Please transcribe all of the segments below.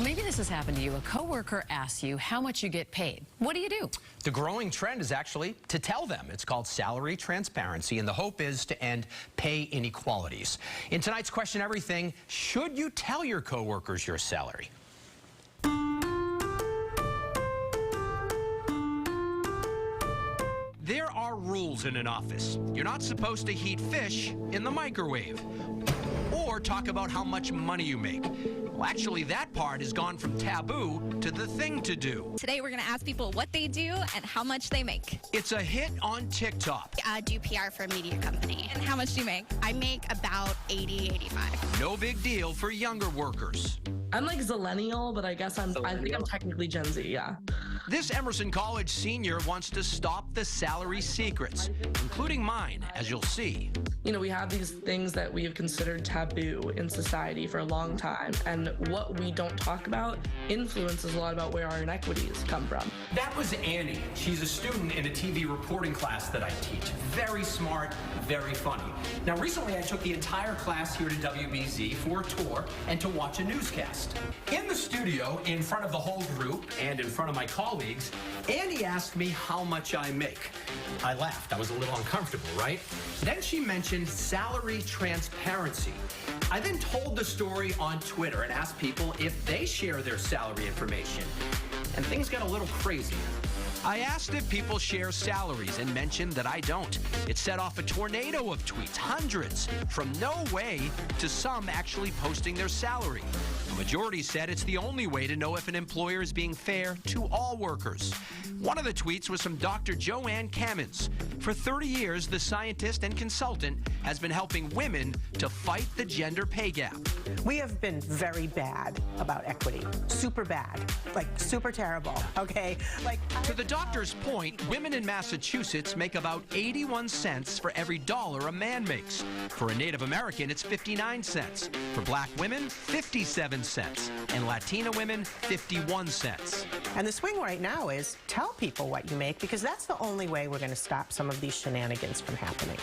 Well, maybe this has happened to you. A coworker asks you how much you get paid. What do you do? The growing trend is actually to tell them. It's called salary transparency, and the hope is to end pay inequalities. In tonight's Question Everything, should you tell your coworkers your salary? There are rules in an office. You're not supposed to heat fish in the microwave or talk about how much money you make. Well, actually, that part has gone from taboo to the thing to do. Today, we're going to ask people what they do and how much they make. It's a hit on TikTok. I do PR for a media company. And how much do you make? I make about 80, 85. No big deal for younger workers. I'm like Zillennial, but I guess I think I'm technically Gen Z, yeah. This Emerson College senior wants to stop the salary secrets, including mine, as you'll see. You know, we have these things that we have considered taboo in society for a long time, and what we don't talk about influences a lot about where our inequities come from. That was Annie. She's a student in a TV reporting class that I teach. Very smart, very funny. Now, recently I took the entire class here to WBZ for a tour and to watch a newscast. In the studio, in front of the whole group and in front of my colleagues, Annie asked me how much I make. I laughed. I was a little uncomfortable, right? Then she mentioned salary transparency. I then told the story on Twitter and asked people if they share their salary information. And things got a little crazy. I asked if people share salaries and mentioned that I don't. It set off a tornado of tweets, hundreds, from no way to some actually posting their salary. The majority said it's the only way to know if an employer is being fair to all workers. One of the tweets was from Dr. Joanne Kamins. For 30 years, the scientist and consultant has been helping women to fight the gender pay gap. We have been very bad about equity. Super bad. Like, super terrible, okay? To the doctor's point, women in Massachusetts make about 81 cents for every dollar a man makes. For a Native American, it's 59 cents. For black women, 57 cents. And Latina women, 51 cents. And the swing right now is tell people what you make, because that's the only way we're going to stop some of these shenanigans from happening.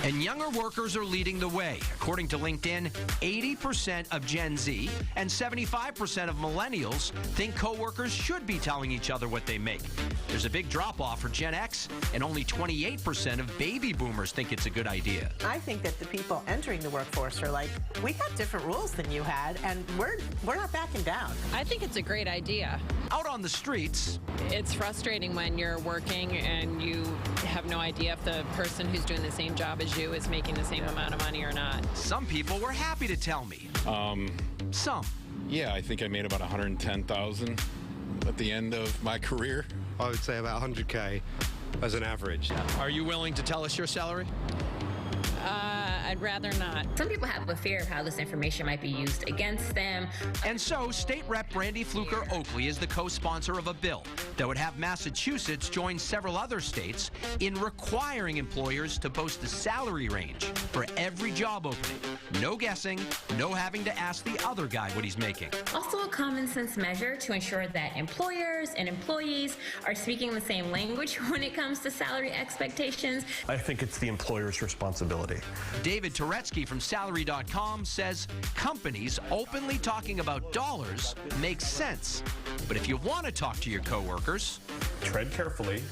And younger workers are leading the way. According to LinkedIn, 80% of Gen Z and 75% of millennials think coworkers should be telling each other what they make. There's a big drop-off for Gen X, and only 28% of baby boomers think it's a good idea. I think that the people entering the workforce are like, we got different rules than you had, and we're not backing down. I think it's a great idea. Out on the streets, It's frustrating when you're working and you have no idea if the person who's doing the same job as you is making the same amount of money or not. some people were happy to tell me. Some. Yeah, I think I made about $110,000 at the end of my career. I would say about 100K as an average. Are you willing to tell us your salary? I'd rather not. Some people have a fear of how this information might be used against them. And so, State Rep Brandy Fluker-Oakley is the co-sponsor of a bill that would have Massachusetts join several other states in requiring employers to post a salary range for every job opening. No guessing, no having to ask the other guy what he's making. Also a common sense measure to ensure that employers and employees are speaking the same language when it comes to salary expectations. I think it's the employer's responsibility. David Turetsky from Salary.com says companies openly talking about dollars makes sense. But if you want to talk to your coworkers, Tread carefully,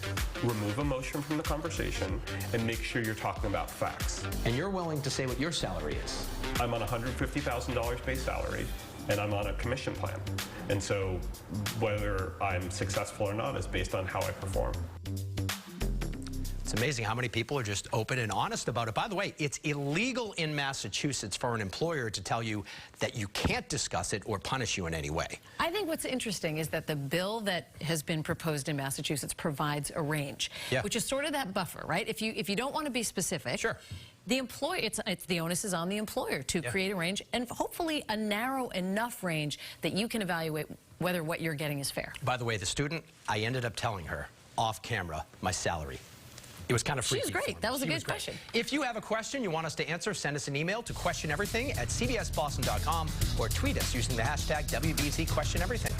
remove emotion from the conversation, and make sure you're talking about facts. and you're willing to say what your salary is. I'm on $150,000 base salary, and I'm on a commission plan. And so whether I'm successful or not is based on how I perform. It's amazing how many people are just open and honest about it. By the way, it's illegal in Massachusetts for an employer to tell you that you can't discuss it or punish you in any way. I think what's interesting is that the bill that has been proposed in Massachusetts provides a range, which is sort of that buffer, right? If you don't want to be specific, Sure. the employer, it's the onus is on the employer to create a range, and hopefully a narrow enough range that you can evaluate whether what you're getting is fair. By the way, the student, I ended up telling her off camera my salary. It was kind of freaky. She was great. That was a good question. If you have a question you want us to answer, send us an email to questioneverything@cbsboston.com or tweet us using the hashtag WBZ Question Everything.